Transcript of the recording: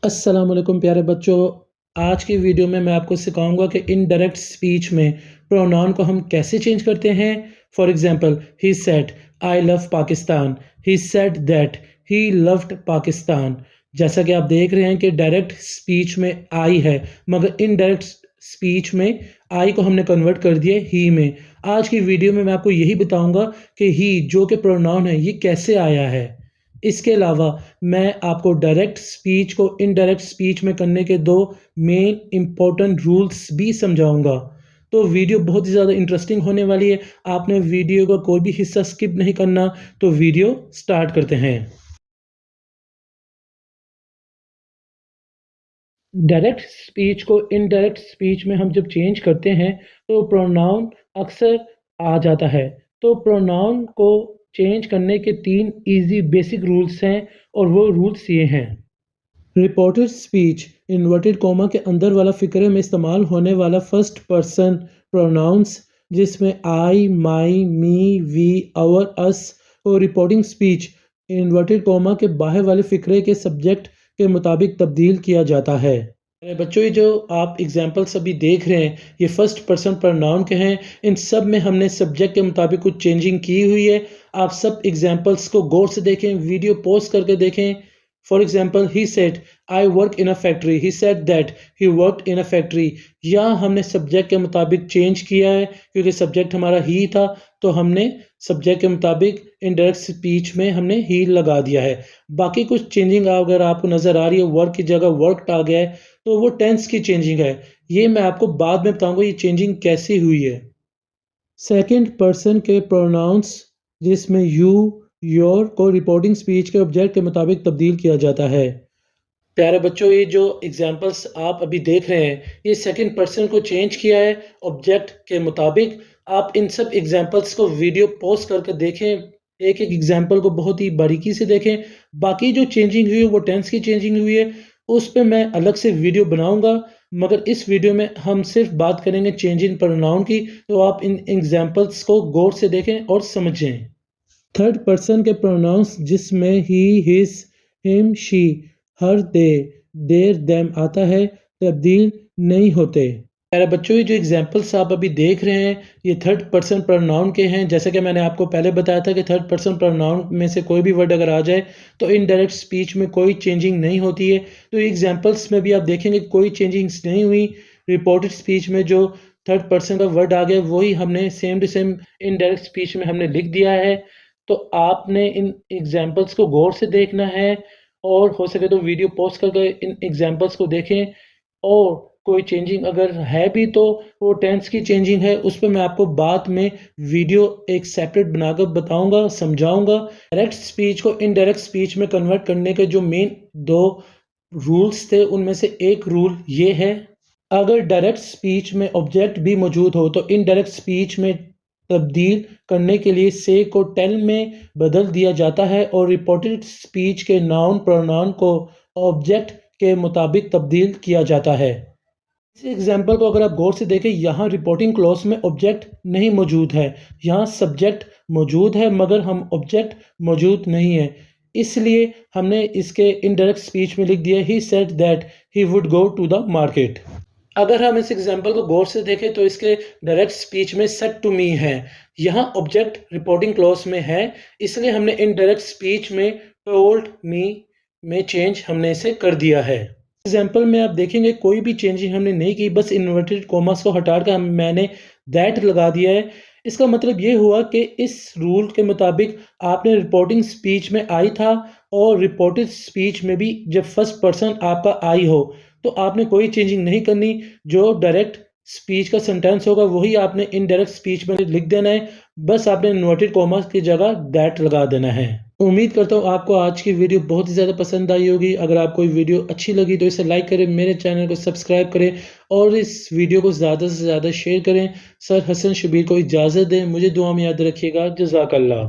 अस्सलाम वालेकुम प्यारे बच्चों। आज की वीडियो में मैं आपको सिखाऊंगा कि इनडायरेक्ट स्पीच में प्रोनाउन को हम कैसे चेंज करते हैं। For example, he said I love Pakistan, he said that he loved Pakistan. जैसा कि आप देख रहे हैं कि डायरेक्ट स्पीच में आई है, मगर इनडायरेक्ट स्पीच में आई को हमने कन्वर्ट कर दिया ही में। आज की वीडियो में मैं आपको यही बताऊंगा कि ही जो कि प्रोनाउन है ये कैसे आया है। इसके अलावा मैं आपको डायरेक्ट स्पीच को इनडायरेक्ट स्पीच में करने के दो मेन इंपॉर्टेंट रूल्स भी समझाऊंगा। तो वीडियो बहुत ही ज़्यादा इंटरेस्टिंग होने वाली है। आपने वीडियो का कोई भी हिस्सा स्किप नहीं करना। तो वीडियो स्टार्ट करते हैं। डायरेक्ट स्पीच को इनडायरेक्ट स्पीच में हम जब चेंज करते हैं तो प्रोनाउन अक्सर आ जाता है। तो प्रोनाउन को चेंज करने के 3 इजी बेसिक रूल्स हैं और वो रूल्स ये हैं। रिपोर्टेड स्पीच इन्वर्टेड कॉमा के अंदर वाला फ़िक्रे में इस्तेमाल होने वाला फर्स्ट पर्सन प्रोनाउंस जिसमें आई, माई, मी, वी, आवर, अस और रिपोर्टिंग स्पीच इन्वर्टेड कॉमा के बाहर वाले फ़िक्रे के सब्जेक्ट के मुताबिक तब्दील किया जाता है। अरे बच्चों, ये जो आप एग्जाम्पल्स अभी देख रहे हैं ये फर्स्ट पर्सन प्रोनाउन के हैं। इन सब में हमने सब्जेक्ट के मुताबिक कुछ चेंजिंग की हुई है। आप सब एग्जाम्पल्स को गौर से देखें, वीडियो पॉज करके देखें। For example, he said I work in a factory, he said that he worked in a factory. यहाँ हमने सब्जेक्ट के मुताबिक चेंज किया है क्योंकि सब्जेक्ट हमारा ही था, तो हमने सब्जेक्ट के मुताबिक इनडायरेक्ट स्पीच में हमने ही लगा दिया है। बाकी कुछ चेंजिंग अगर आपको नज़र आ रही है, वर्क की जगह वर्कड आ गया है, तो वो टेंस की चेंजिंग है। ये मैं आपको बाद में बताऊंगा ये चेंजिंग कैसी हुई है। सेकंड पर्सन के प्रोनाउंस जिसमें यू, योर को रिपोर्टिंग स्पीच के ऑब्जेक्ट के मुताबिक तब्दील किया जाता है। प्यारे बच्चों, ये जो एग्जांपल्स आप अभी देख रहे हैं ये सेकंड पर्सन को चेंज किया है ऑब्जेक्ट के मुताबिक। आप इन सब एग्जांपल्स को वीडियो पॉज करके देखें, एक एक एग्जांपल को बहुत ही बारीकी से देखें। बाकी जो चेंजिंग हुई है वो टेंस की चेंजिंग हुई है, उस पे मैं अलग से वीडियो बनाऊंगा, मगर इस वीडियो में हम सिर्फ बात करेंगे चेंज इन प्रोनाउन की। तो आप इन एग्जांपल्स को गौर से देखें और समझें। थर्ड पर्सन के प्रोनाउंस जिसमें he, his, him, she, her, they, their, them आता है तब्दील नहीं होते। प्यारे बच्चों, ये जो एग्जांपल्स आप अभी देख रहे हैं ये थर्ड पर्सन प्रोनाउन के हैं। जैसे कि मैंने आपको पहले बताया था कि थर्ड पर्सन प्रोनाउन में से कोई भी वर्ड अगर आ जाए तो इनडायरेक्ट स्पीच में कोई चेंजिंग नहीं होती है। तो एग्जांपल्स में भी आप देखेंगे कोई चेंजिंग्स नहीं हुई। रिपोर्टेड स्पीच में जो थर्ड पर्सन का वर्ड आ गया वही हमने same to same indirect speech में हमने लिख दिया है। तो आपने इन एग्जांपल्स को गौर से देखना है और हो सके तो वीडियो पॉज करके इन एग्जांपल्स को देखें। और कोई चेंजिंग अगर है भी तो वो टेंस की चेंजिंग है, उस पर मैं आपको बाद में वीडियो एक सेपरेट बनाकर बताऊंगा, समझाऊंगा। डायरेक्ट स्पीच को इनडायरेक्ट स्पीच में कन्वर्ट करने के जो मेन दो रूल्स थे उनमें से एक रूल ये है। अगर डायरेक्ट स्पीच में ऑब्जेक्ट भी मौजूद हो तो इनडायरेक्ट स्पीच में तब्दील करने के लिए से को टेल में बदल दिया जाता है और रिपोर्टेड स्पीच के नाउन प्रोनाउन को ऑब्जेक्ट के मुताबिक तब्दील किया जाता है। इस एग्जाम्पल को अगर आप गौर से देखें, यहाँ रिपोर्टिंग क्लॉज में ऑब्जेक्ट नहीं मौजूद है, यहाँ सब्जेक्ट मौजूद है मगर हम ऑब्जेक्ट मौजूद नहीं है। इसलिए हमने इसके इनडायरेक्ट स्पीच में लिख दिया ही said that he would go to the market. अगर हम इस एग्जाम्पल को गौर से देखें तो इसके डायरेक्ट स्पीच में सेड टू मी है, यहाँ ऑब्जेक्ट रिपोर्टिंग क्लॉज में है, इसलिए हमने इनडायरेक्ट स्पीच में टोल्ड मी में चेंज हमने इसे कर दिया है। एग्जाम्पल में आप देखेंगे कोई भी चेंजिंग हमने नहीं की, बस इन्वर्टेड कॉमास को हटाकर मैंने दैट लगा दिया है। इसका मतलब ये हुआ कि इस रूल के मुताबिक आपने रिपोर्टिंग स्पीच में आई था और रिपोर्टेड स्पीच में भी जब फर्स्ट पर्सन आपका आई हो तो आपने कोई चेंजिंग नहीं करनी। जो डायरेक्ट स्पीच का सेंटेंस होगा वही आपने इनडायरेक्ट स्पीच में लिख देना है, बस आपने इन्वर्टेड कॉमास की जगह दैट लगा देना है। उम्मीद करता हूँ आपको आज की वीडियो बहुत ही ज़्यादा पसंद आई होगी। अगर आपको ये वीडियो अच्छी लगी तो इसे लाइक करें, मेरे चैनल को सब्सक्राइब करें और इस वीडियो को ज़्यादा से ज़्यादा शेयर करें। सर हसन शबीर को इजाज़त दें, मुझे दुआ में याद रखिएगा। जज़ाकल्लाह।